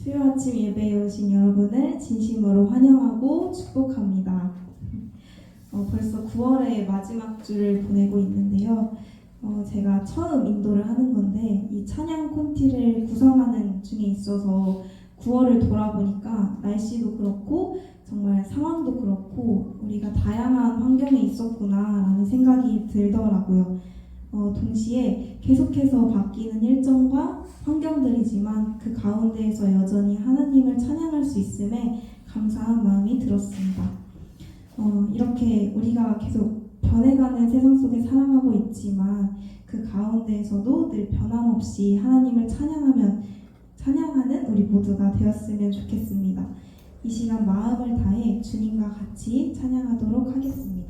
수요 아침 예배에 오신 여러분을 진심으로 환영하고 축복합니다. 벌써 9월의 마지막 주를 보내고 있는데요. 제가 처음 인도를 하는 건데 이 찬양 콘티를 구성하는 중에 있어서 9월을 돌아보니까 날씨도 그렇고 정말 상황도 그렇고 우리가 다양한 환경에 있었구나라는 생각이 들더라고요. 동시에 계속해서 바뀌는 일정과 환경들이지만 그 가운데에서 여전히 하나님을 찬양할 수 있음에 감사한 마음이 들었습니다. 이렇게 우리가 계속 변해가는 세상 속에 살아가고 있지만 그 가운데에서도 늘 변함없이 하나님을 찬양하는 우리 모두가 되었으면 좋겠습니다. 이 시간 마음을 다해 주님과 같이 찬양하도록 하겠습니다.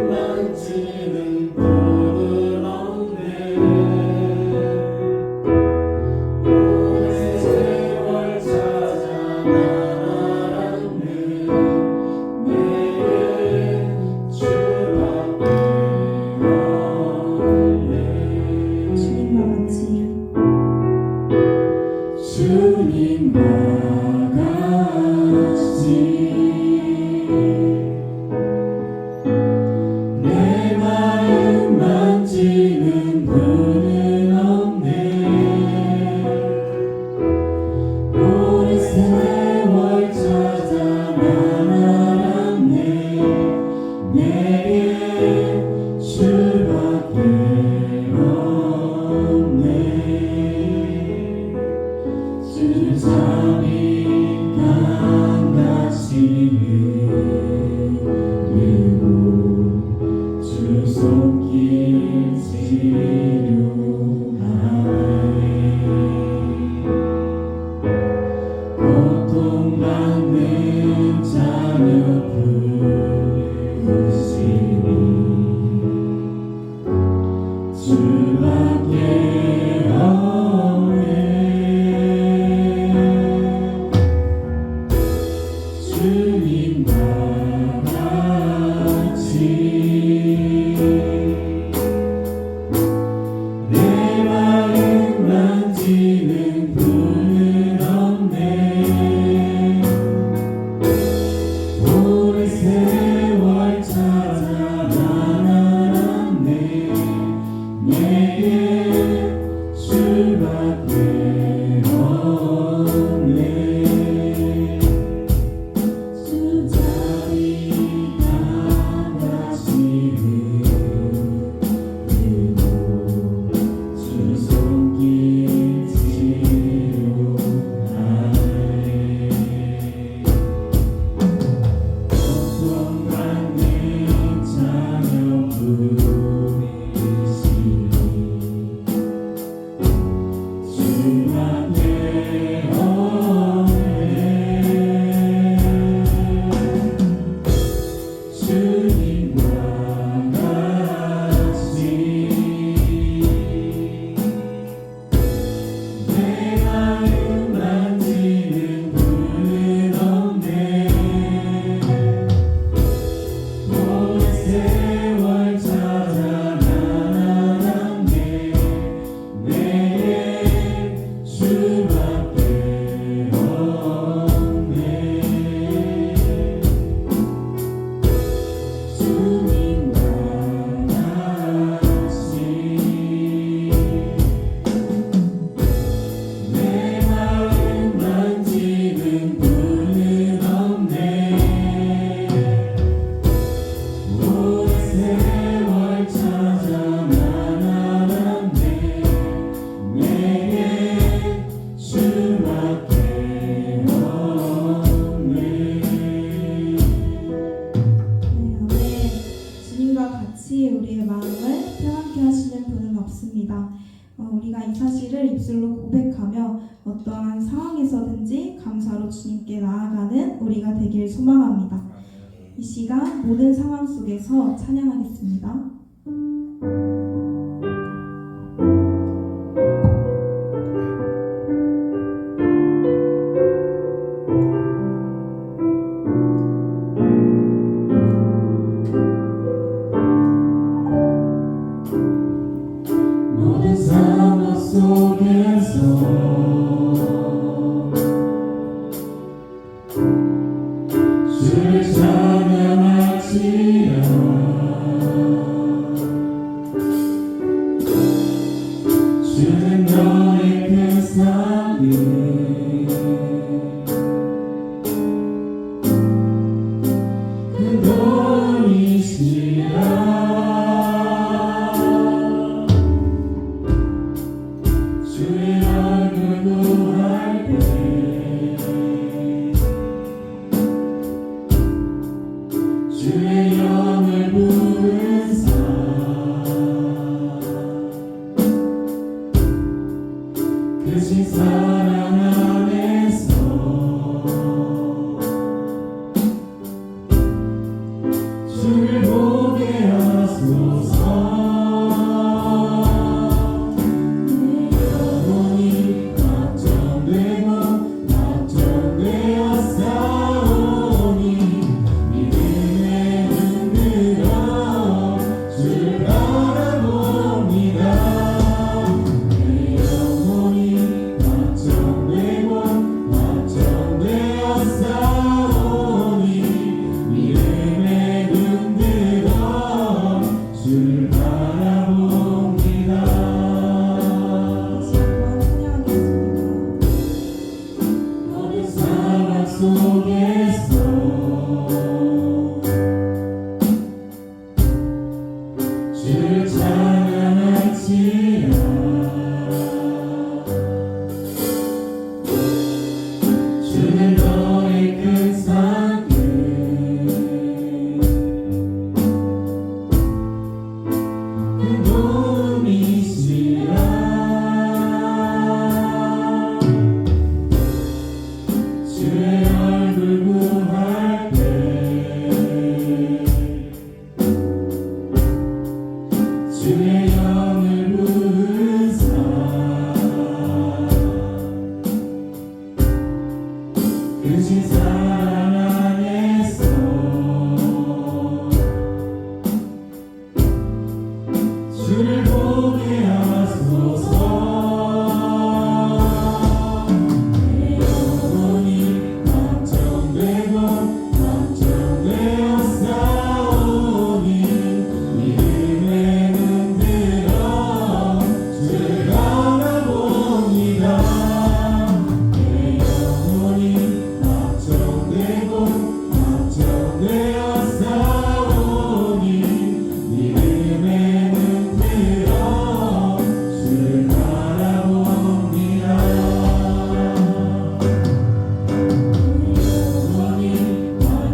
만지는 바람 우리가 이 사실을 입술로 고백하며 어떠한 상황에서든지 감사로 주님께 나아가는 우리가 되길 소망합니다. 이 시간 모든 상황 속에서 찬양하겠습니다. 모든 상황 속에서 주를 찬양할지라. 주는 너의 큰 사랑 큰 도이시라. 주의 얼굴 구할 때 주의 영을 부르사 크신 사랑 안에서 주를 보게 하소서. 주를 찬양할지라. 주는 너의 큰 사랑 큰 도움이시라. 주의 얼굴 구할 때 주의 영을 부르사 크신 사랑 안에서 주를 보게 하소서. 내 영혼이 걱정되고 걱정되어 싸우니 이름에 눈들어 주를 바라봅니다. 내 영혼이 걱정되고 걱정되어 싸우니 이름에 눈들어 주를 바라봅니다.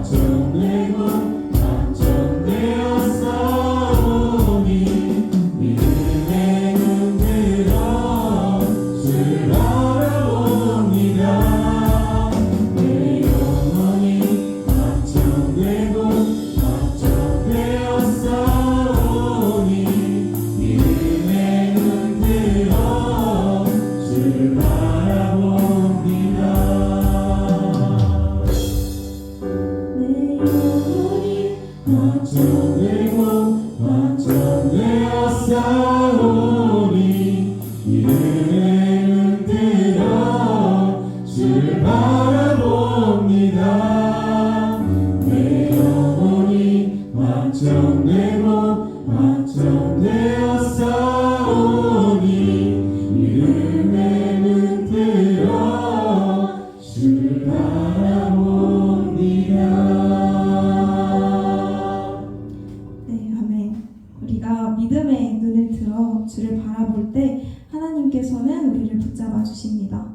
영혼이 걱정되고 걱정되어 싸우니 믿음의 눈들어 주를 바라봅니다. 내 영혼이 걱정되고 걱정되어 싸우니 믿음의 눈들어 주를 바라봅니다. 내 영혼이 걱정되고 걱정되어 싸우니 이름에 눈들어 주를 바라봅니다. 내 영혼이 걱정되고 걱정되어 싸우니 이름에 눈들어 주를 바라봅니다. 네, 아멘. 우리가 믿음의 눈을 들어 주를 바라볼 때 하나님께서는 우리를 붙잡아 주십니다.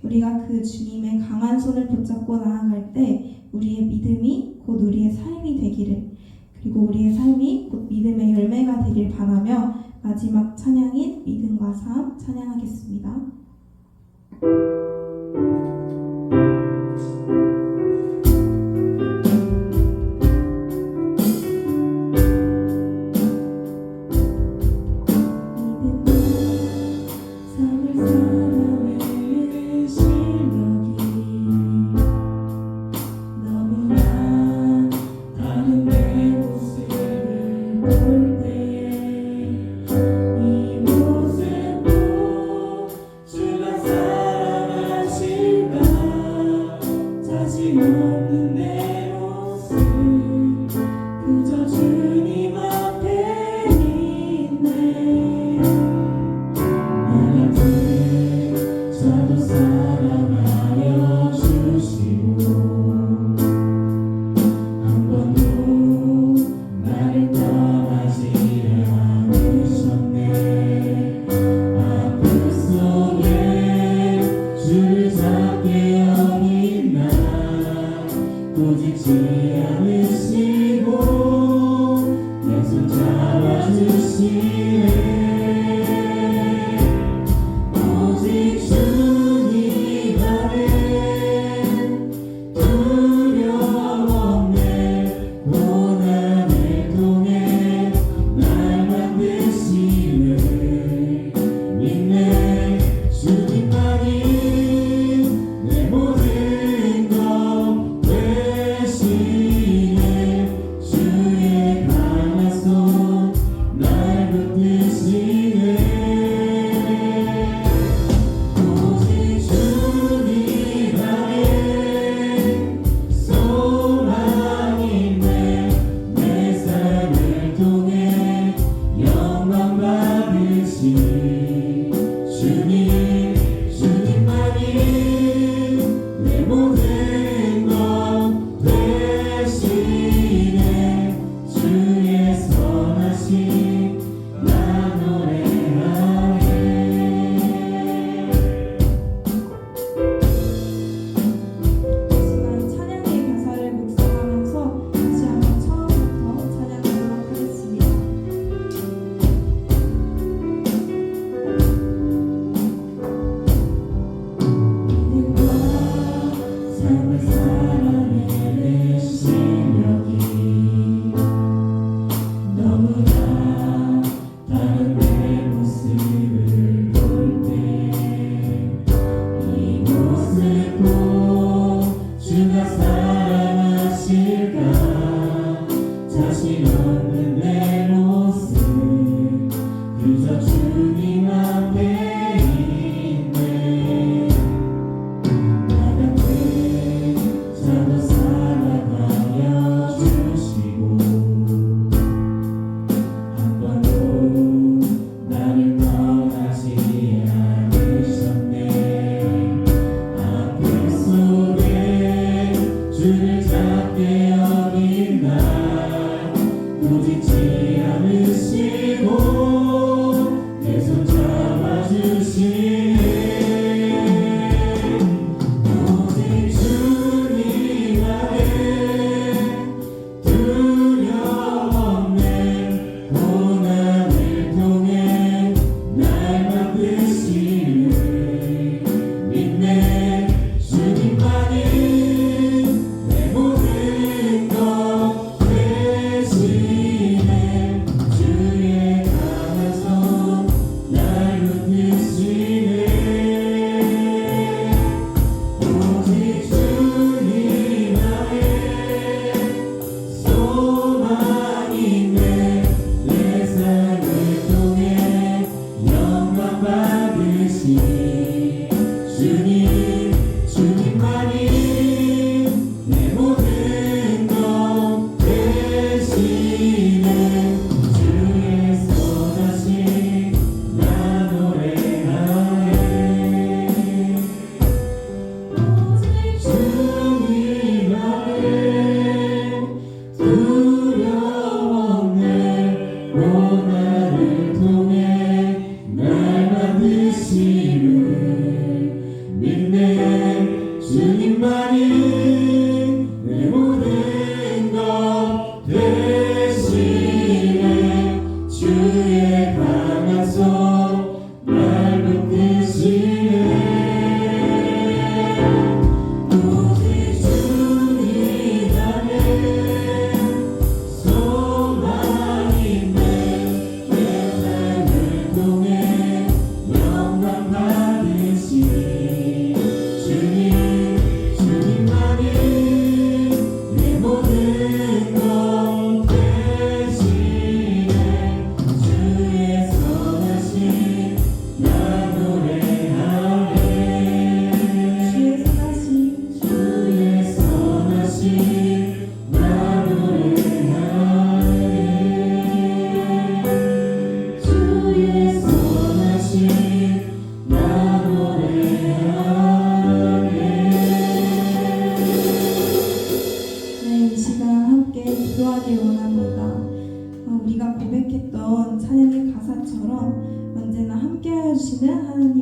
우리가 그 주님의 강한 손을 붙잡고 나아갈 때 우리의 믿음이 곧 우리의 삶이 되기를, 그리고 우리의 삶이 곧 믿음의 열매가 되길 바라며 마지막 찬양인 믿음과 삶 찬양하겠습니다. 없는 내 모습 그저 주님 앞에 있네. 나를 저도 사랑하여 주시고 한 번도 나를 떠나지 않으셨네. 아픔 속에 주를 잡게 여긴 나 꾸짖지 않으시고 내 손 잡아주시네. 오직 주님 안에 두려움 없네. 고난을 통해 날 만드시네. 믿네. 주님만이 내 모든 것 되시네. 주의 강한 손 날 붙드시네. 오직 주님 안에 소망이 있네. 내 삶을 통해 영광 받으신 주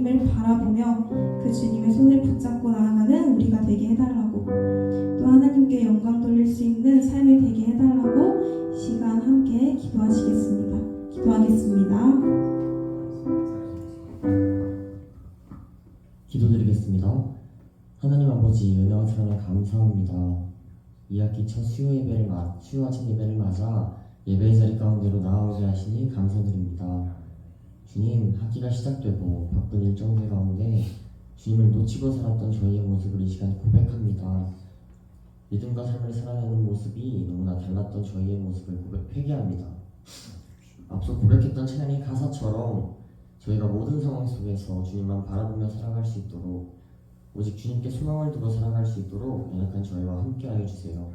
주님을 바라보며 그 주님의 손을 붙잡고 나아가는 우리가 되게 해달라고, 또 하나님께 영광 돌릴 수 있는 삶이 되게 해달라고 이 시간 함께 기도하겠습니다. 기도드리겠습니다. 하나님 아버지, 은혜와 사랑에 감사합니다. 이 학기 첫 수요 아침 예배를 맞아 예배의 자리 가운데로 나아오게 하시니 감사드립니다. 주님, 학기가 시작되고 바쁜 일정들 가운데 주님을 놓치고 살았던 저희의 모습을 이 시간 고백합니다. 믿음과 삶을 살아내는 모습이 너무나 달랐던 저희의 모습을 회개합니다. 앞서 고백했던 찬양의 가사처럼 저희가 모든 상황 속에서 주님만 바라보며 살아갈 수 있도록, 오직 주님께 소망을 두고 살아갈 수 있도록 연약한 저희와 함께하여 주세요.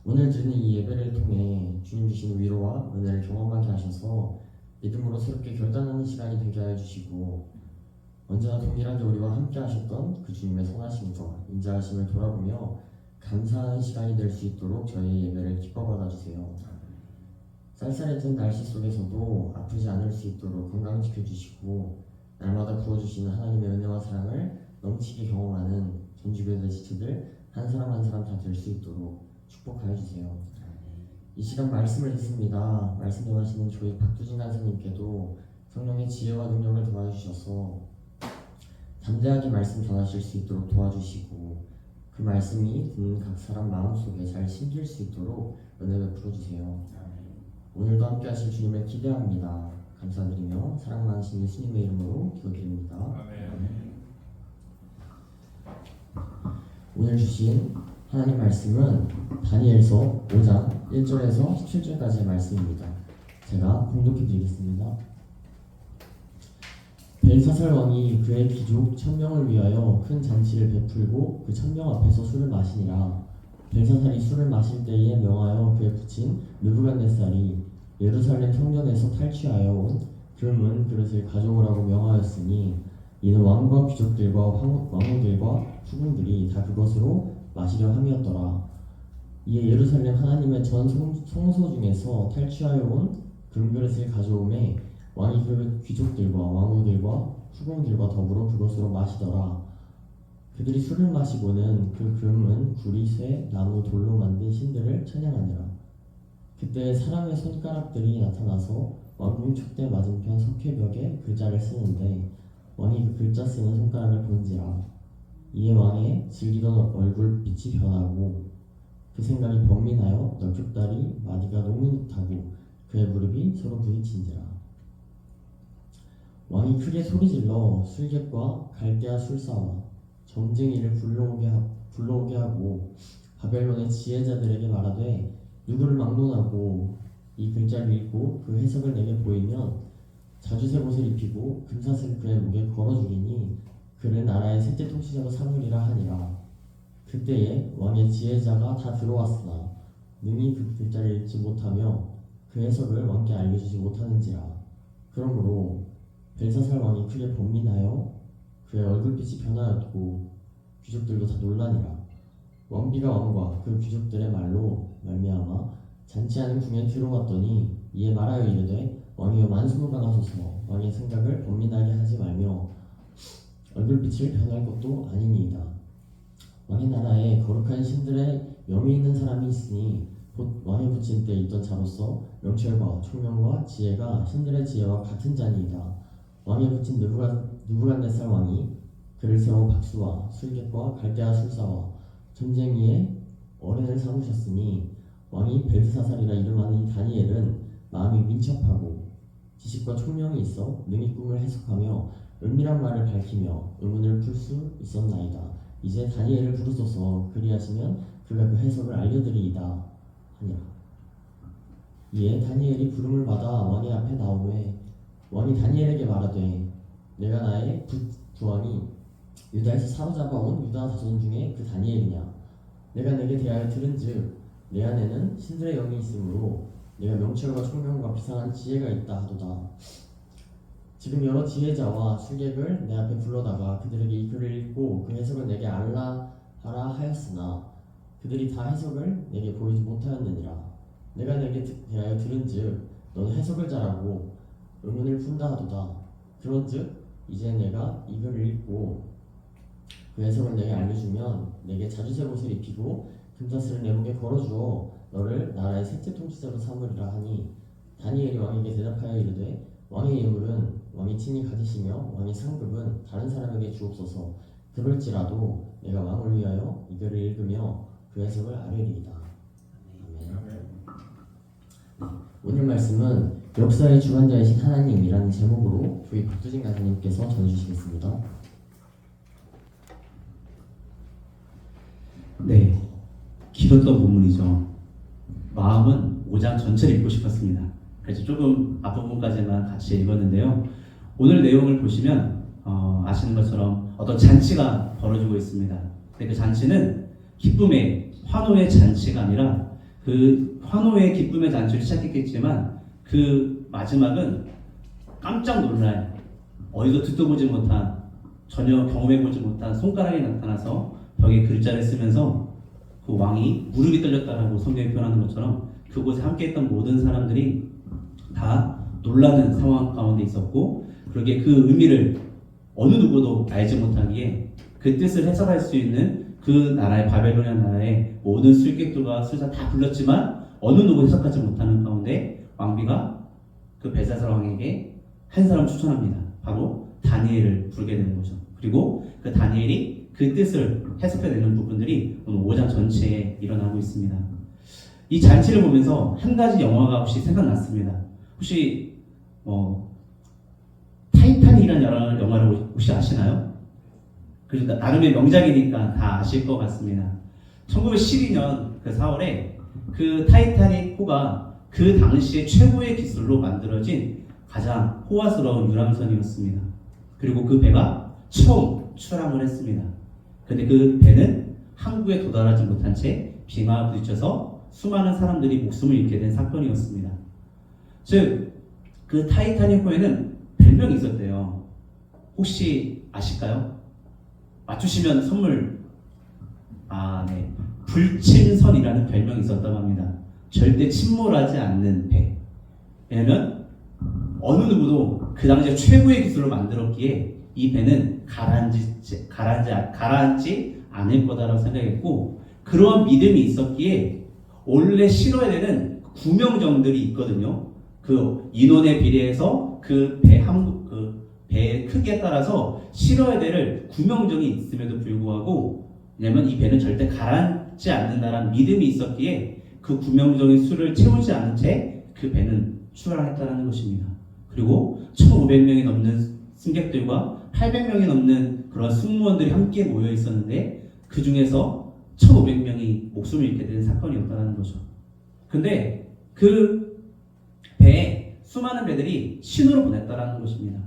오늘 드리는 이 예배를 통해 주님 주시는 위로와 은혜를 경험하게 하셔서 믿음으로 새롭게 결단하는 시간이 되게 하여 주시고, 언제나 동일하게 우리와 함께 하셨던 그 주님의 선하심과 인자하심을 돌아보며 감사하는 시간이 될 수 있도록 저희의 예배를 기뻐 받아주세요. 쌀쌀해진 날씨 속에서도 아프지 않을 수 있도록 건강 지켜주시고, 날마다 부어주시는 하나님의 은혜와 사랑을 넘치게 경험하는 전주교회 지체들 한 사람 한 사람 다 될 수 있도록 축복하여 주세요. 이 시간 말씀을 듣습니다. 말씀 전하시는 저희 박두진 간사님께도 성령의 지혜와 능력을 도와주셔서 담대하게 말씀 전하실 수 있도록 도와주시고, 그 말씀이 듣는 각 사람 마음속에 잘 심길 수 있도록 은혜 베풀어 주세요. 오늘도 함께 하실 주님을 기대합니다. 감사드리며 사랑 많으신 예수님의 이름으로 기도드립니다. 오늘 주신 하나님 말씀은 다니엘서 5장 1절에서 17절까지의 말씀입니다. 제가 봉독해 드리겠습니다. 벨사살 왕이 그의 귀족 1000명을 위하여 큰 잔치를 베풀고 그 1000명 앞에서 술을 마시니라. 벨사살이 술을 마실 때에 명하여 그의 부친 느부갓네살이 예루살렘 성전에서 탈취하여 온 금은 그릇을 가져오라고 명하였으니, 이는 왕과 귀족들과 왕후들과 후궁들이 다 그것으로 마시려 함이었더라. 이에 예루살렘 하나님의 전 성소 중에서 탈취하여 온 금그릇을 가져오매 왕이 그 귀족들과 왕후들과 후궁들과 더불어 그것으로 마시더라. 그들이 술을 마시고는 그 금은 구리, 쇠, 나무, 돌로 만든 신들을 찬양하니라. 그때 사람의 손가락들이 나타나서 왕궁 촉대 맞은편 석회벽에 글자를 쓰는데, 왕이 그 글자 쓰는 손가락을 본지라. 이에 왕의 즐기던 얼굴빛이 변하고 그 생각이 번민하여 널쭉다리 마디가 녹는 듯하고 그의 무릎이 서로 부딪힌지라. 왕이 크게 소리질러 술객과 갈대아 술사와 점쟁이를 불러오게 하고 바벨론의 지혜자들에게 말하되, 누구를 막론하고 이 글자를 읽고 그 해석을 내게 보이면 자주색 옷을 입히고 금사슬 그의 목에 걸어주리니 그를 나라의 셋째 통치자로 삼으리라 하니라. 그때에 왕의 지혜자가 다 들어왔으나 능히 그 글자를 읽지 못하며 그 해석을 왕께 알려주지 못하는지라. 그러므로 벨사살 왕이 크게 번민하여 그의 얼굴빛이 변하였고 귀족들도 다 놀라니라. 왕비가 왕과 그 귀족들의 말로 말미암아 잔치하는 궁에 들어왔더니 이에 말하여 이르되, 왕이여 만수무강하소서. 왕의 생각을 번민하게 하지 말며 얼굴빛을 변할 것도 아니니이다. 왕의 나라에 거룩한 신들의 명이 있는 사람이 있으니 곧 왕의 부친 때 있던 자로서 명철과 총명과 지혜가 신들의 지혜와 같은 자니이다. 왕의 부친 느부갓네살 왕이 그를 세워 박수와 술객과 갈대아 술사와 점쟁이의 어른을 삼으셨으니, 왕이 벨드사살이라 이름하는 이 다니엘은 마음이 민첩하고 지식과 총명이 있어 능히 꿈을 해석하며 은밀한 말을 밝히며 의문을 풀 수 있었나이다. 이제 다니엘을 부르소서. 그리하시면 그가 그 해석을 알려드리이다 하니라. 이에 다니엘이 부름을 받아 왕의 앞에 나오매 왕이 다니엘에게 말하되, 내가 나의 부왕이 유다에서 사로잡아온 유다 자손 중에 그 다니엘이냐. 내가 내게 대하여 들은즉 내 안에는 신들의 영이 있으므로 내가 명철과 총명과 비상한 지혜가 있다 하도다. 지금 여러 지혜자와 술객을 내 앞에 불러다가 그들에게 이 글을 읽고 그 해석을 내게 알라 하라 하였으나 그들이 다 해석을 내게 보이지 못하였느니라. 내가 내게 대하여 들은즉 너는 해석을 잘하고 의문을 푼다 하도다. 그런즉 이제 내가 이 글을 읽고 그 해석을 내게 알려주면 내게 자주색 옷을 입히고 금사슬을 내 목에 걸어주어 너를 나라의 셋째 통치자로 삼으리라 하니 다니엘이 왕에게 대답하여 이르되 왕의 예물은 왕이 친히 가지시며 왕의 상급은 다른 사람에게 주옵소서. 그럴지라도 내가 왕을 위하여 이 글을 읽으며 그 해석을 아뢰리이다. 아멘. 오늘 말씀은 역사의 주관자이신 하나님이라는 제목으로 교회 박두진 강사님께서 전해주시겠습니다. 네, 길었던 본문이죠. 마음은 5장 전체를 읽고 싶었습니다. 그래서 조금 앞부분까지만 같이 읽었는데요. 오늘 내용을 보시면 아시는 것처럼 어떤 잔치가 벌어지고 있습니다. 근데 그 잔치는 기쁨의 환호의 잔치가 아니라 그 환호의 기쁨의 잔치를 시작했겠지만 그 마지막은 깜짝 놀랄 어디도 듣도 보지 못한 전혀 경험해 보지 못한 손가락이 나타나서 벽에 글자를 쓰면서 그 왕이 무릎이 떨렸다라고 성경이 표현하는 것처럼 그곳에 함께했던 모든 사람들이 다 놀라는 상황 가운데 있었고, 그러게 그 의미를 어느 누구도 알지 못하기에 그 뜻을 해석할 수 있는 그 나라의 바벨론이라는 나라의 모든 술객들과 술사 다 불렀지만 어느 누구 해석하지 못하는 가운데 왕비가 그 벨사살 왕에게 한 사람 추천합니다. 바로 다니엘을 부르게 되는 거죠. 그리고 그 다니엘이 그 뜻을 해석해내는 부분들이 오늘 5장 전체에 일어나고 있습니다. 이 잔치를 보면서 한 가지 영화가 혹시 생각났습니다. 혹시 타이타닉이라는 영화를 혹시 아시나요? 그래서 나름의 명작이니까 다 아실 것 같습니다. 1912년 그 4월에 그 타이타닉호가 그 당시에 최고의 기술로 만들어진 가장 호화스러운 유람선이었습니다. 그리고 그 배가 처음 출항을 했습니다. 근데 그 배는 항구에 도달하지 못한 채 빙하에 부딪혀서 수많은 사람들이 목숨을 잃게 된 사건이었습니다. 즉, 그 타이타닉호에는 별명이 있었대요. 혹시 아실까요? 맞추시면 선물. 네. 불침선이라는 별명이 있었다고 합니다. 절대 침몰하지 않는 배. 왜냐면 어느 누구도 그 당시에 최고의 기술로 만들었기에 이 배는 가라앉지 않을 거다라고 생각했고, 그러한 믿음이 있었기에 원래 실어야 되는 구명정들이 있거든요. 그 인원에 비례해서 그 배의 크기에 따라서 실어야 될 구명정이 있음에도 불구하고, 왜냐면 이 배는 절대 가라앉지 않는다라는 믿음이 있었기에 그 구명정의 수를 채우지 않은 채 그 배는 출항했다는 것입니다. 그리고 1,500명이 넘는 승객들과 800명이 넘는 그런 승무원들이 함께 모여 있었는데 그 중에서 1,500명이 목숨을 잃게 된 사건이었다는 거죠. 근데 그 배에 수많은 배들이 신호를 보냈다는 것입니다.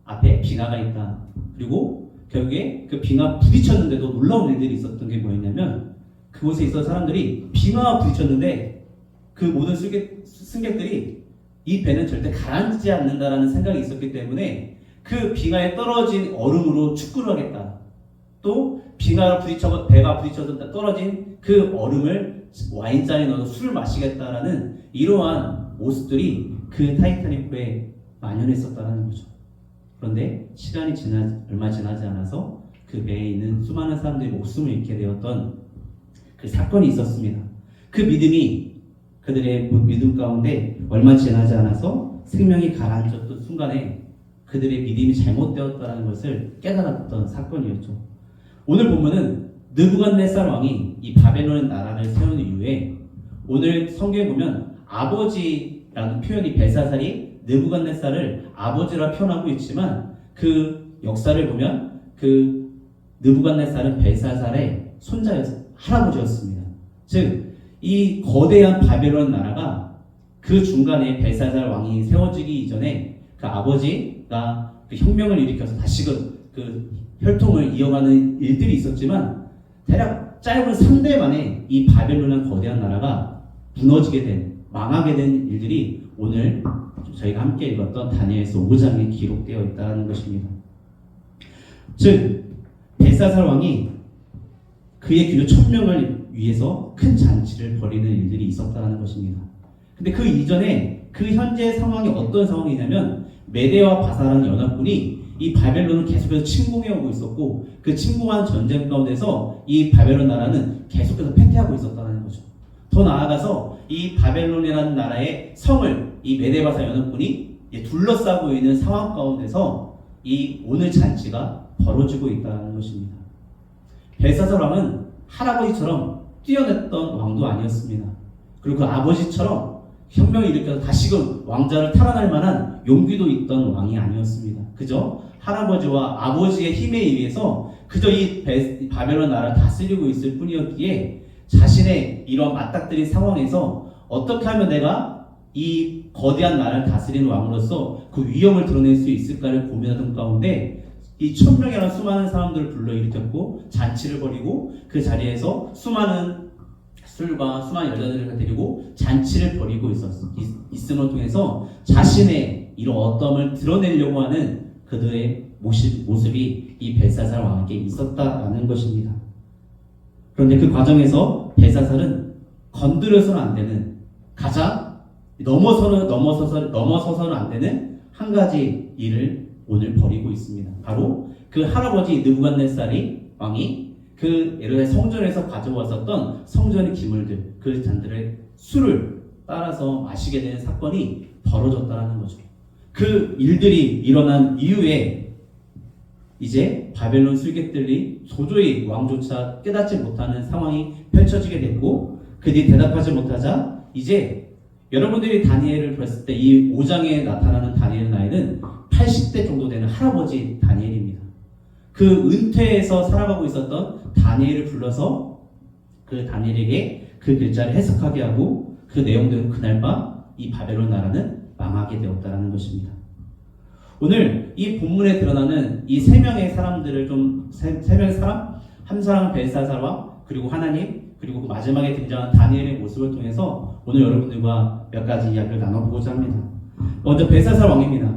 앞에 빙하가 있다. 그리고 결국에 그 빙하 부딪혔는데도 놀라운 일들이 있었던 게 뭐였냐면, 그곳에 있던 사람들이 빙하와 부딪혔는데 그 모든 승객들이 이 배는 절대 가라앉지 않는다라는 생각이 있었기 때문에 그 빙하에 떨어진 얼음으로 축구를 하겠다. 또 배가 부딪혀서 떨어진 그 얼음을 와인잔에 넣어서 술을 마시겠다라는 이러한 모습들이 그 타이타닉호에 만연했었다는 거죠. 그런데 시간이 얼마 지나지 않아서 그 배에 있는 수많은 사람들이 목숨을 잃게 되었던 그 사건이 있었습니다. 그 믿음이 그들의 믿음 가운데 얼마 지나지 않아서 생명이 가라앉았던 순간에 그들의 믿음이 잘못되었다는 것을 깨달았던 사건이었죠. 오늘 보면은 느부갓네살 왕이 이 바벨론 나라를 세운 이후에, 오늘 성경에 보면 아버지라는 표현이 벨사살이 느부갓네살을 아버지라 표현하고 있지만 그 역사를 보면 그 느부갓네살은 벨사살의 할아버지였습니다. 즉, 이 거대한 바벨론 나라가 그 중간에 벨사살 왕이 세워지기 이전에 그 아버지가 그 혁명을 일으켜서 다시 그 혈통을 이어가는 일들이 있었지만, 대략 짧은 3대 만에 이 바벨론이라는 거대한 나라가 무너지게 된, 망하게 된 일들이 오늘 저희가 함께 읽었던 다니엘서 5장에 기록되어 있다는 것입니다. 즉, 벨사살 왕이 그의 귀족 1,000명을 위해서 큰 잔치를 벌이는 일들이 있었다는 것입니다. 근데 그 이전에 그 현재 상황이 어떤 상황이냐면, 메대와 바사라는 연합군이 이 바벨론은 계속해서 침공해 오고 있었고 그 침공한 전쟁 가운데서 이 바벨론 나라는 계속해서 패퇴하고 있었다는 거죠. 더 나아가서 이 바벨론이라는 나라의 성을 이 메데바사 연합군이 둘러싸고 있는 상황 가운데서 이 오늘 잔치가 벌어지고 있다는 것입니다. 벨사살 왕은 할아버지처럼 뛰어냈던 왕도 아니었습니다. 그리고 그 아버지처럼 혁명을 일으켜서 다시금 왕자를 탈환할 만한 용기도 있던 왕이 아니었습니다. 그저 할아버지와 아버지의 힘에 의해서 그저 이 바벨론 나라를 다스리고 있을 뿐이었기에 자신의 이런 맞닥뜨린 상황에서 어떻게 하면 내가 이 거대한 나라를 다스리는 왕으로서 그 위엄을 드러낼 수 있을까를 고민하던 가운데 이 1000명이라는 수많은 사람들을 불러일으켰고 잔치를 벌이고 그 자리에서 수많은 술과 수많은 여자들을 데리고 잔치를 벌이고 있음을 통해서 자신의 이런 어떠함을 드러내려고 하는 그들의 모습이 이 벨사살 왕에게 있었다라는 것입니다. 그런데 그 과정에서 벨사살은 건드려서는 안 되는 가장 넘어서서는 안 되는 한 가지 일을 오늘 벌이고 있습니다. 바로 그 할아버지 느부갓네살이 왕이 그 예루살렘 성전에서 가져왔었던 성전의 기물들 그 잔들의 술을 따라서 마시게 되는 사건이 벌어졌다는 거죠. 그 일들이 일어난 이후에 이제 바벨론 술객들이 도저히 왕조차 깨닫지 못하는 상황이 펼쳐지게 됐고 그들이 대답하지 못하자 이제 여러분들이 다니엘을 봤을 때 이 5장에 나타나는 다니엘 나이는 80대 정도 되는 할아버지 다니엘입니다. 그 은퇴해서 살아가고 있었던 다니엘을 불러서 그 다니엘에게 그 글자를 해석하게 하고 그 내용대로 그날 밤 이 바벨론 나라는 망하게 되었다는 것입니다. 오늘 이 본문에 드러나는 이 세 명의 사람들을 세 명의 사람, 한 사람은 벨사살 왕, 그리고 하나님, 그리고 그 마지막에 등장한 다니엘의 모습을 통해서 오늘 여러분들과 몇 가지 이야기를 나눠보고자 합니다. 먼저 벨사살 왕입니다.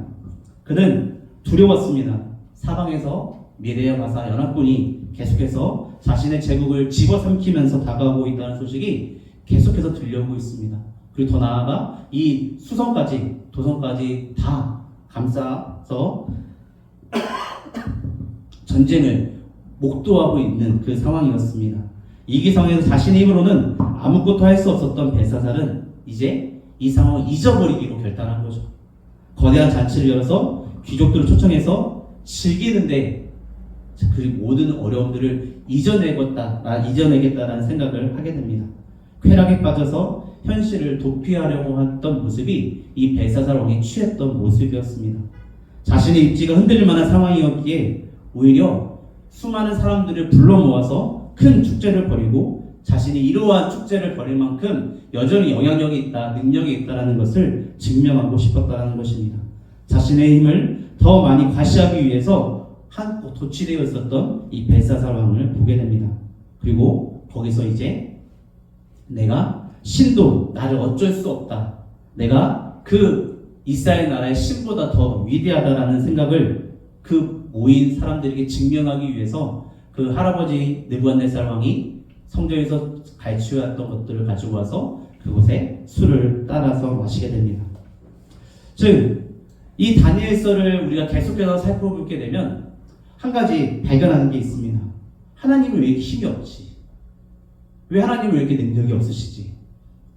그는 두려웠습니다. 사방에서 메데바사 연합군이 계속해서 자신의 제국을 집어삼키면서 다가오고 있다는 소식이 계속해서 들려오고 있습니다. 그리고 더 나아가 이 수성까지 도성까지 다 감싸서 전쟁을 목도하고 있는 그 상황이었습니다. 이 상황에서 자신의 힘으로는 아무것도 할 수 없었던 벨사살은 이제 이 상황을 잊어버리기로 결단한 거죠. 거대한 잔치를 열어서 귀족들을 초청해서 즐기는데 그 모든 어려움들을 이겨내겠다라는 생각을 하게 됩니다. 쾌락에 빠져서 현실을 도피하려고 했던 모습이 이 벨사살 왕이 취했던 모습이었습니다. 자신의 입지가 흔들릴 만한 상황이었기에 오히려 수많은 사람들을 불러 모아서 큰 축제를 벌이고 자신이 이러한 축제를 벌일 만큼 여전히 영향력이 있다, 능력이 있다는 것을 증명하고 싶었다는 것입니다. 자신의 힘을 더 많이 과시하기 위해서 도취되어 있었던 이 벨사살 왕을 보게 됩니다. 그리고 거기서 이제 내가 신도 나를 어쩔 수 없다. 내가 그 이스라엘 나라의 신보다 더 위대하다라는 생각을 그 모인 사람들에게 증명하기 위해서 그 할아버지 느부갓네살 왕이 성전에서 갈취해왔던 것들을 가지고 와서 그곳에 술을 따라서 마시게 됩니다. 즉, 이 다니엘서를 우리가 계속해서 살펴보게 되면 한 가지 발견하는 게 있습니다. 하나님은 왜 이렇게 힘이 없지? 왜 하나님은 왜 이렇게 능력이 없으시지?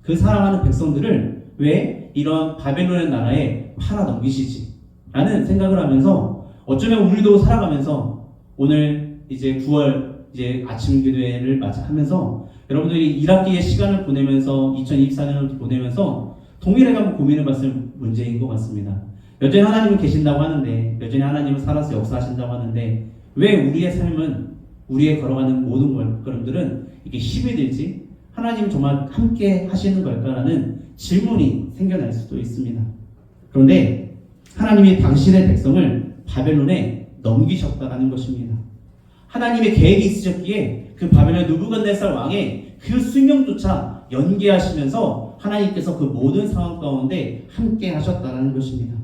그 사랑하는 백성들을 왜 이런 바벨론의 나라에 팔아넘기시지? 라는 생각을 하면서 어쩌면 우리도 살아가면서 오늘 이제 9월 이제 아침 기도회를 하면서 여러분들이 1학기의 시간을 보내면서 2024년을 보내면서 동일하게 한번 고민해봤을 문제인 것 같습니다. 여전히 하나님은 계신다고 하는데 여전히 하나님은 살아서 역사하신다고 하는데 왜 우리의 삶은 우리의 걸어가는 모든 걸음들은 이게 힘이 들지? 하나님 정말 함께 하시는 걸까라는 질문이 생겨날 수도 있습니다. 그런데 하나님이 당신의 백성을 바벨론에 넘기셨다는 것입니다. 하나님의 계획이 있으셨기에 그 바벨론 느부갓네살 왕의 그 수명조차 연계하시면서 하나님께서 그 모든 상황 가운데 함께 하셨다는 것입니다.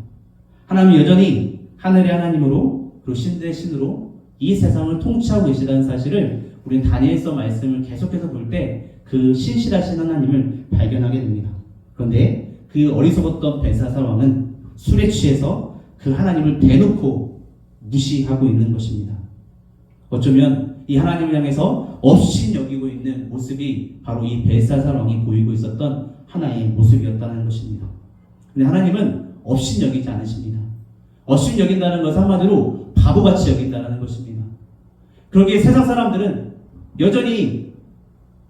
하나님은 여전히 하늘의 하나님으로 그리고 신들의 신으로 이 세상을 통치하고 계시다는 사실을 우리는 다니엘서 말씀을 계속해서 볼 때 그 신실하신 하나님을 발견하게 됩니다. 그런데 그 어리석었던 벨사살 왕은 술에 취해서 그 하나님을 대놓고 무시하고 있는 것입니다. 어쩌면 이 하나님을 향해서 없인 여기고 있는 모습이 바로 이 벨사살 왕이 보이고 있었던 하나의 모습이었다는 것입니다. 근데 하나님은 없인 여기지 않으십니다. 없인 여긴다는 것은 한마디로 바보같이 여긴다는 것입니다. 그러기에 세상 사람들은 여전히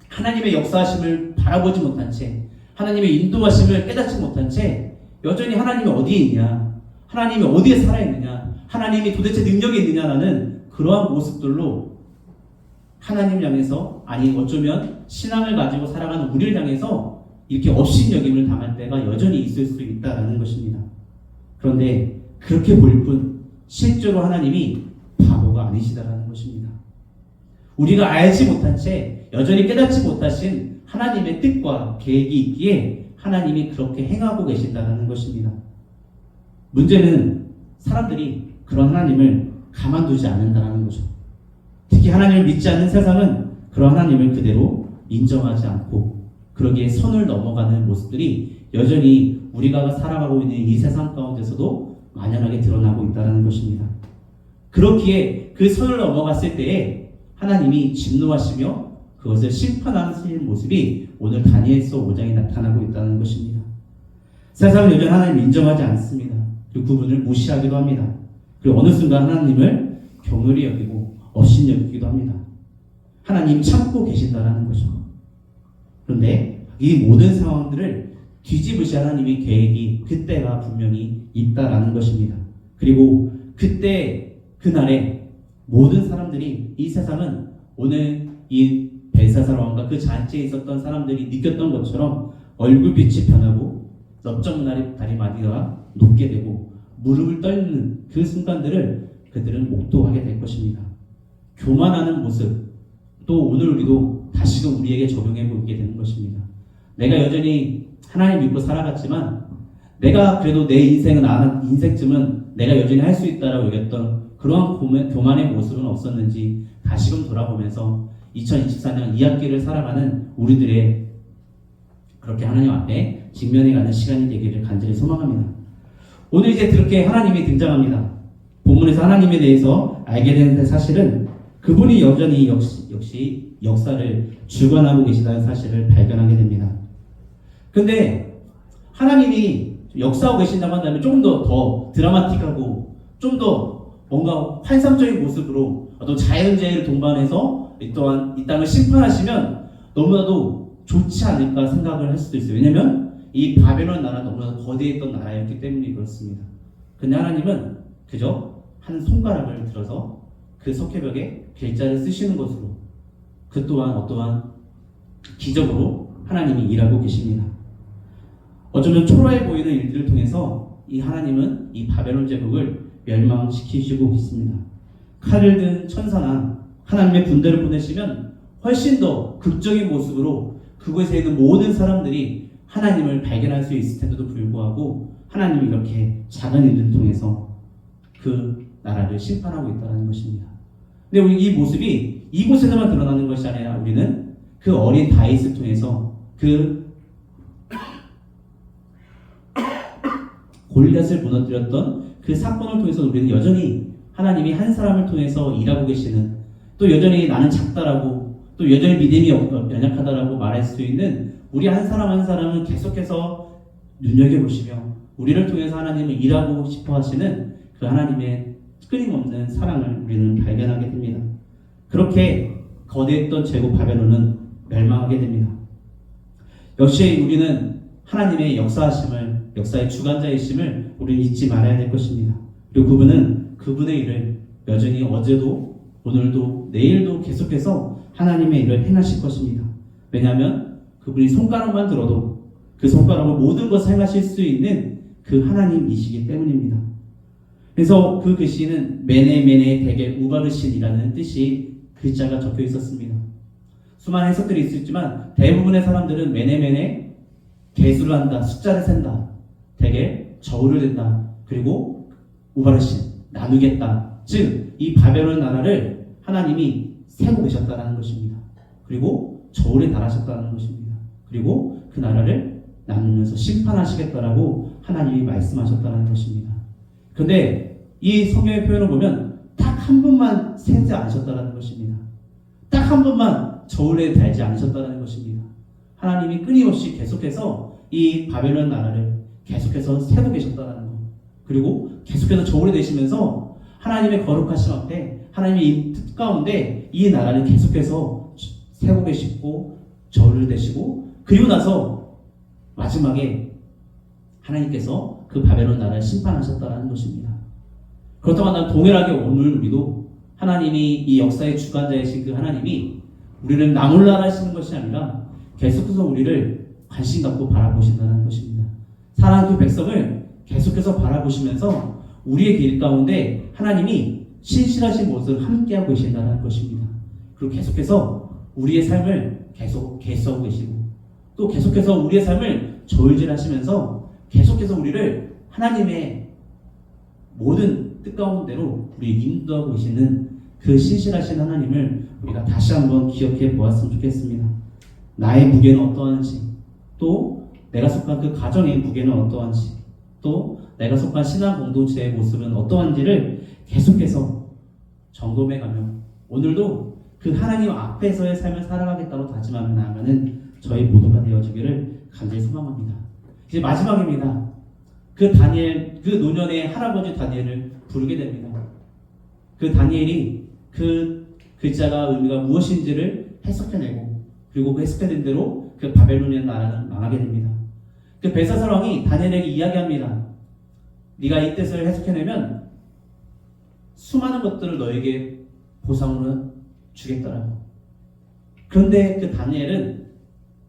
하나님의 역사하심을 바라보지 못한 채, 하나님의 인도하심을 깨닫지 못한 채 여전히 하나님이 어디에 있냐, 하나님이 어디에 살아있느냐, 하나님이 도대체 능력이 있느냐라는 그러한 모습들로 하나님을 향해서, 아니 어쩌면 신앙을 가지고 살아가는 우리를 향해서 이렇게 업신여김을 당할 때가 여전히 있을 수 있다는 것입니다. 그런데 그렇게 보일 뿐 실제로 하나님이 바보가 아니시다라는 것입니다. 우리가 알지 못한 채 여전히 깨닫지 못하신 하나님의 뜻과 계획이 있기에 하나님이 그렇게 행하고 계신다는 것입니다. 문제는 사람들이 그런 하나님을 가만두지 않는다는 거죠. 특히 하나님을 믿지 않는 세상은 그런 하나님을 그대로 인정하지 않고 그러기에 선을 넘어가는 모습들이 여전히 우리가 살아가고 있는 이 세상 가운데서도 만연하게 드러나고 있다는 것입니다. 그렇기에 그 선을 넘어갔을 때에 하나님이 진노하시며 그것을 심판하시는 모습이 오늘 다니엘서 5장에 나타나고 있다는 것입니다. 세상은 여전히 하나님을 인정하지 않습니다. 그리고 그분을 무시하기도 합니다. 그리고 어느 순간 하나님을 경홀히 여기고 업신여기기도 합니다. 하나님 참고 계신다라는 거죠. 그런데 이 모든 상황들을 뒤집으신 하나님의 계획이 그때가 분명히 있다라는 것입니다. 그리고 그때 그날에 모든 사람들이, 이 세상은 오늘 이 벨사살 왕과 그 잔치에 있었던 사람들이 느꼈던 것처럼 얼굴빛이 변하고 넓적다리마디가 높게 되고 무릎을 떨는 그 순간들을 그들은 목도하게 될 것입니다. 교만하는 모습, 또 오늘 우리도 다시금 우리에게 적용해 보게 되는 것입니다. 내가 여전히 하나님 믿고 살아갔지만 내가 그래도 내 인생쯤은 내가 여전히 할 수 있다라고 여겼던 그러한 교만의 모습은 없었는지 다시금 돌아보면서 2024년 2학기를 살아가는 우리들의 그렇게 하나님 앞에 직면해 가는 시간이 되기를 간절히 소망합니다. 오늘 이제 그렇게 하나님이 등장합니다. 본문에서 하나님에 대해서 알게 되는 사실은 그분이 여전히 역시 역사를 주관하고 계시다는 사실을 발견하게 됩니다. 근데 하나님이 역사하고 계신다고 한다면 조금 더 드라마틱하고 좀 더 뭔가 환상적인 모습으로 어떤 자연재해를 동반해서 또한 이 땅을 심판하시면 너무나도 좋지 않을까 생각을 할 수도 있어요. 왜냐하면 이 바벨론 나라는 너무나 거대했던 나라였기 때문에 그렇습니다. 근데 하나님은 그저 한 손가락을 들어서 그 석회벽에 글자를 쓰시는 것으로 그 또한 어떠한 기적으로 하나님이 일하고 계십니다. 어쩌면 초라해 보이는 일들을 통해서 이 하나님은 이 바벨론 제국을 멸망시키시고 있습니다. 칼을 든 천사나 하나님의 군대를 보내시면 훨씬 더 극적인 모습으로 그곳에 있는 모든 사람들이 하나님을 발견할 수 있을 텐데도 불구하고 하나님이 이렇게 작은 일들을 통해서 그 나라를 심판하고 있다는 것입니다. 근데 우리 이 모습이 이곳에서만 드러나는 것이 아니라 우리는 그 어린 다윗을 통해서 그 골리앗을 무너뜨렸던 그 사건을 통해서 우리는 여전히 하나님이 한 사람을 통해서 일하고 계시는, 또 여전히 나는 작다라고, 또 여전히 믿음이 연약하다라고 말할 수 있는 우리 한 사람 한 사람은 계속해서 눈여겨보시며 우리를 통해서 하나님을 일하고 싶어 하시는 그 하나님의 끊임없는 사랑을 우리는 발견하게 됩니다. 그렇게 거대했던 제국 바벨론은 멸망하게 됩니다. 역시 우리는 하나님의 역사의 주관자이심을 우리는 잊지 말아야 될 것입니다. 그리고 그분은 그분의 일을 여전히 어제도 오늘도 내일도 계속해서 하나님의 일을 행하실 것입니다. 왜냐하면 그분이 손가락만 들어도 그 손가락으로 모든 것을 행하실 수 있는 그 하나님이시기 때문입니다. 그래서 그 글씨는 메네 데겔 우바르신이라는 뜻이 글자가 적혀 있었습니다. 수많은 해석들이 있었지만 대부분의 사람들은 메네 개수를 한다, 숫자를 센다, 데겔 저울을 댄다, 그리고 우바르신 나누겠다. 즉 이 바벨론 나라를 하나님이 세고 계셨다는 것입니다. 그리고 저울에 달하셨다는 것입니다. 그리고 그 나라를 나누면서 심판하시겠다라고 하나님이 말씀하셨다는 것입니다. 근데 이 성경의 표현을 보면 한 번만 세지 않으셨다는 것입니다. 딱 한 번만 저울에 달지 않으셨다는 것입니다. 하나님이 끊임없이 계속해서 이 바벨론 나라를 계속해서 세고 계셨다는 것. 그리고 계속해서 저울에 대시면서 하나님의 거룩하심 앞에 하나님의 이 뜻 가운데 이 나라를 계속해서 세고 계시고 저울을 대시고 그리고 나서 마지막에 하나님께서 그 바벨론 나라를 심판하셨다는 것입니다. 그렇다고 한다면 동일하게 오늘 우리도 하나님이 이 역사의 주관자이신 그 하나님이 우리를 나몰라라 하시는 것이 아니라 계속해서 우리를 관심 갖고 바라보신다는 것입니다. 사랑하는 그 백성을 계속해서 바라보시면서 우리의 길 가운데 하나님이 신실하신 모습을 함께하고 계신다는 것입니다. 그리고 계속해서 우리의 삶을 계속 계수하고 계시고 또 계속해서 우리의 삶을 저울질하시면서 계속해서 우리를 하나님의 모든 뜻 가운데로 우리 인도하고 계시는 그 신실하신 하나님을 우리가 다시 한번 기억해 보았으면 좋겠습니다. 나의 무게는 어떠한지, 또 내가 속한 그 가정의 무게는 어떠한지, 또 내가 속한 신앙 공동체의 모습은 어떠한지를 계속해서 점검해가며 오늘도 그 하나님 앞에서의 삶을 살아가겠다고 다짐하며 나아가는 저희 모두가 되어주기를 간절히 소망합니다. 이제 마지막입니다. 그 다니엘, 그 노년의 할아버지 다니엘을 부르게 됩니다. 그 다니엘이 그 글자가 의미가 무엇인지를 해석해내고 그리고 그 해석해낸 대로 그 바벨론의 나라는 망하게 됩니다. 그 벨사살 왕이 다니엘에게 이야기합니다. 네가 이 뜻을 해석해내면 수많은 것들을 너에게 보상으로 주겠다라고. 그런데 그 다니엘은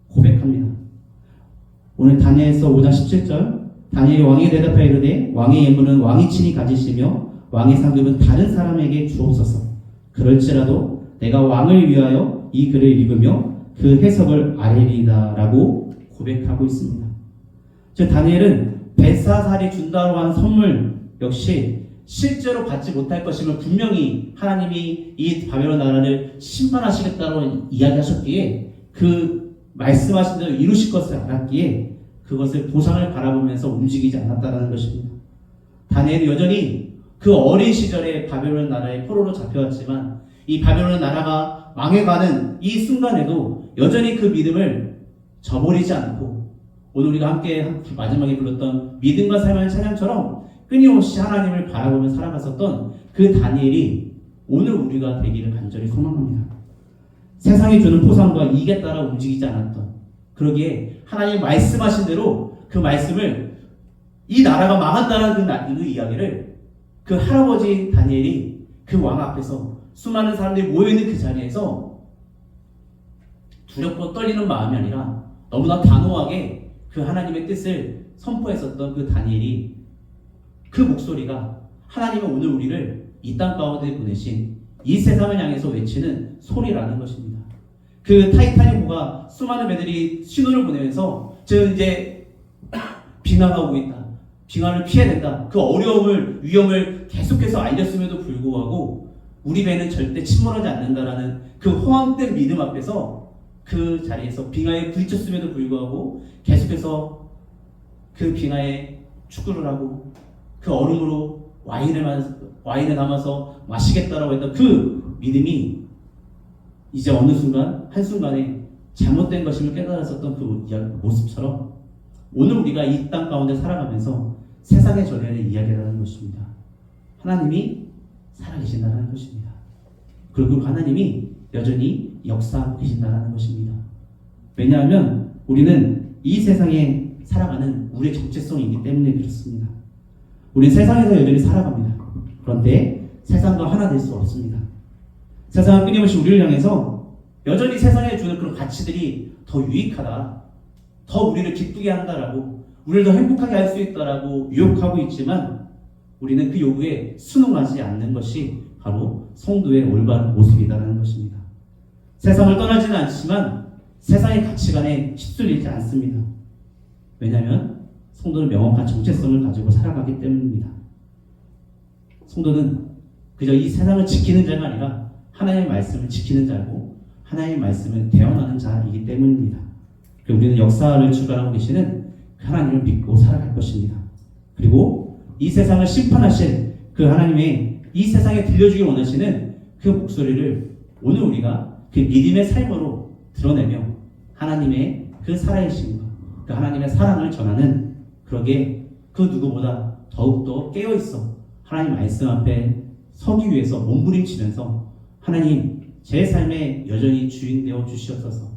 고백합니다. 오늘 다니엘서 5장 17절 다니엘이 왕에게 대답하여 이르되 왕의 예물은 왕이 친히 가지시며 왕의 상급은 다른 사람에게 주옵소서. 그럴지라도 내가 왕을 위하여 이 글을 읽으며 그 해석을 아뢰리이다라고 고백하고 있습니다. 즉 다니엘은 벨사살이 준다고 한 선물 역시 실제로 받지 못할 것임을 분명히 하나님이 이 바벨론 나라를 심판하시겠다고 이야기하셨기에 그 말씀하신 대로 이루실 것을 알았기에 그것을 보상을 바라보면서 움직이지 않았다는 것입니다. 다니엘이 여전히 그 어린 시절에 바벨론 나라의 포로로 잡혀왔지만 이 바벨론 나라가 망해가는 이 순간에도 여전히 그 믿음을 저버리지 않고 오늘 우리가 함께 마지막에 불렀던 믿음과 삶의 찬양처럼 끊임없이 하나님을 바라보며 살아갔었던 그 다니엘이 오늘 우리가 되기를 간절히 소망합니다. 세상이 주는 포상과 이익에 따라 움직이지 않았던 그러기에 하나님 말씀하신 대로 그 말씀을 이 나라가 망한다는 그 이야기를 그 할아버지 다니엘이 그 왕 앞에서 수많은 사람들이 모여있는 그 자리에서 두렵고 떨리는 마음이 아니라 너무나 단호하게 그 하나님의 뜻을 선포했었던 그 다니엘이 그 목소리가 하나님은 오늘 우리를 이 땅 가운데 보내신 이 세상을 향해서 외치는 소리라는 것입니다. 그 타이타닉호가 수많은 배들이 신호를 보내면서 지금 이제 빙하가 있다. 빙하를 피해야 된다. 그 어려움을 위험을 계속해서 알렸음에도 불구하고 우리 배는 절대 침몰하지 않는다라는 그 허황된 믿음 앞에서 그 자리에서 빙하에 부딪혔음에도 불구하고 계속해서 그 빙하에 축구를 하고 그 얼음으로 와인을 담아서 마시겠다라고 했던 그 믿음이 이제 어느 순간 한순간에 잘못된 것임을 깨달았었던 그 모습처럼 오늘 우리가 이 땅 가운데 살아가면서 세상에 전해는 이야기라는 것입니다. 하나님이 살아계신다는 것입니다. 그리고 하나님이 여전히 역사하고 계신다는 것입니다. 왜냐하면 우리는 이 세상에 살아가는 우리의 정체성이기 때문에 그렇습니다. 우리는 세상에서 여전히 살아갑니다. 그런데 세상과 하나 될 수 없습니다. 세상은 끊임없이 우리를 향해서 여전히 세상에 주는 그런 가치들이 더 유익하다, 더 우리를 기쁘게 한다라고, 우리를 더 행복하게 할 수 있다라고 유혹하고 있지만 우리는 그 요구에 순응하지 않는 것이 바로 성도의 올바른 모습이다라는 것입니다. 세상을 떠나지는 않지만 세상의 가치관에 휩쓸리지 않습니다. 왜냐하면 성도는 명확한 정체성을 가지고 살아가기 때문입니다. 성도는 그저 이 세상을 지키는 자가 아니라 하나님의 말씀을 지키는 자고 하나님의 말씀을 대언하는 자이기 때문입니다. 우리는 역사를 주관하고 계시는 하나님을 믿고 살아갈 것입니다. 그리고 이 세상을 심판하실 그 하나님의 이 세상에 들려주길 원하시는 그 목소리를 오늘 우리가 그 믿음의 삶으로 드러내며 하나님의 그 살아계심과 그 하나님의 사랑을 전하는 그러게 그 누구보다 더욱더 깨어있어 하나님 말씀 앞에 서기 위해서 몸부림치면서 하나님 제 삶에 여전히 주인 되어 주시옵소서.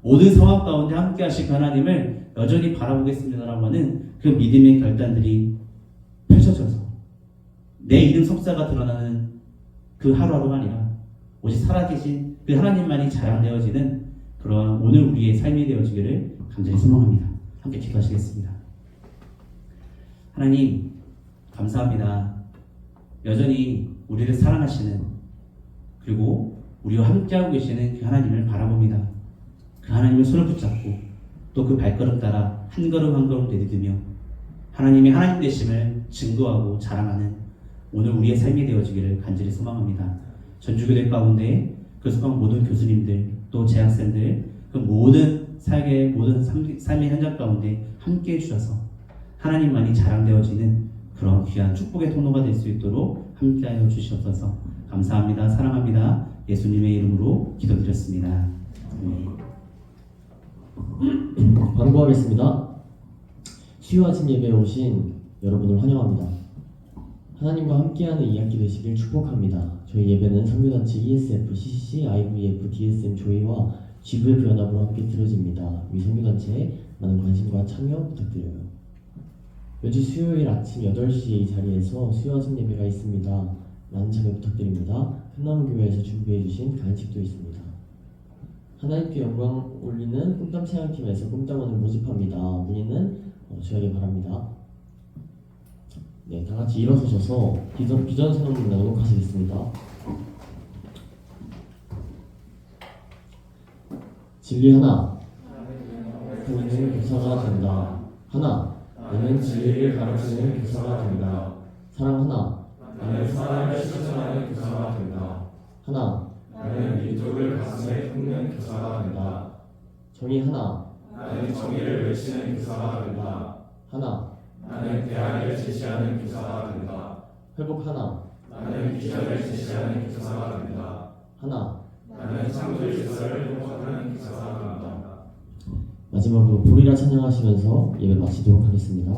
모든 상황 가운데 함께 하실 그 하나님을 여전히 바라보겠습니다라고 하는 그 믿음의 결단들이 펼쳐져서 내 이름 석자가 드러나는 그 하루하루가 아니라 오직 살아계신 그 하나님만이 자랑되어지는 그러한 오늘 우리의 삶이 되어지기를 간절히 소망합니다. 함께 기도하시겠습니다. 하나님 감사합니다. 여전히 우리를 사랑하시는 그리고 우리와 함께하고 계시는 그 하나님을 바라봅니다. 그 하나님의 손을 붙잡고 또 그 발걸음 따라 한 걸음 한 걸음 내딛으며 하나님의 하나님 되심을 증거하고 자랑하는 오늘 우리의 삶이 되어지기를 간절히 소망합니다. 전주교대 가운데 그 속한 모든 교수님들 또 재학생들 그 모든 삶의 현장 가운데 함께 해주셔서 하나님만이 자랑되어지는 그런 귀한 축복의 통로가 될 수 있도록 함께하여 주시옵소서. 감사합니다. 사랑합니다. 예수님의 이름으로 기도드렸습니다. 광고하겠습니다. 수요 아침 예배에 오신 여러분을 환영합니다. 하나님과 함께하는 이 학기 되시길 축복합니다. 저희 예배는 선교단체 ESF, CCC, IVF, DSM 조이와 GVF 연합으로 함께 드려집니다. 이 선교단체에 많은 관심과 참여 부탁드려요. 매주 수요일 아침 8시에 이 자리에서 수요 아침 예배가 있습니다. 많은 참여 부탁드립니다. 큰나무교회에서 준비해주신 간식도 있습니다. 하나님께 영광 올리는 꿈담 체험팀에서 꿈담원을 모집합니다. 문의는 저에게 바랍니다. 네, 다 같이 일어서셔서 비전 선언문 낭독하시겠습니다. 진리 하나, 우리는 교사가 된다. 하나, 나는 진리를 가르치는 교사가 된다. 사랑 하나, 나는 사랑을 실천하는 교사가 된다. 하나, 나는 민족을 가슴에 품는 교사가 된다. 정의 하나, 나는 정의를 외치는 교사가 된다. 하나, 나는 대안을 제시하는 교사가 된다. 회복 하나, 나는 비전을 제시하는 교사가 된다. 하나. 나는 창조 질서를 회복하는 교사가 된다. 마지막으로 보리라 찬양하시면서 예배 마치도록 하겠습니다.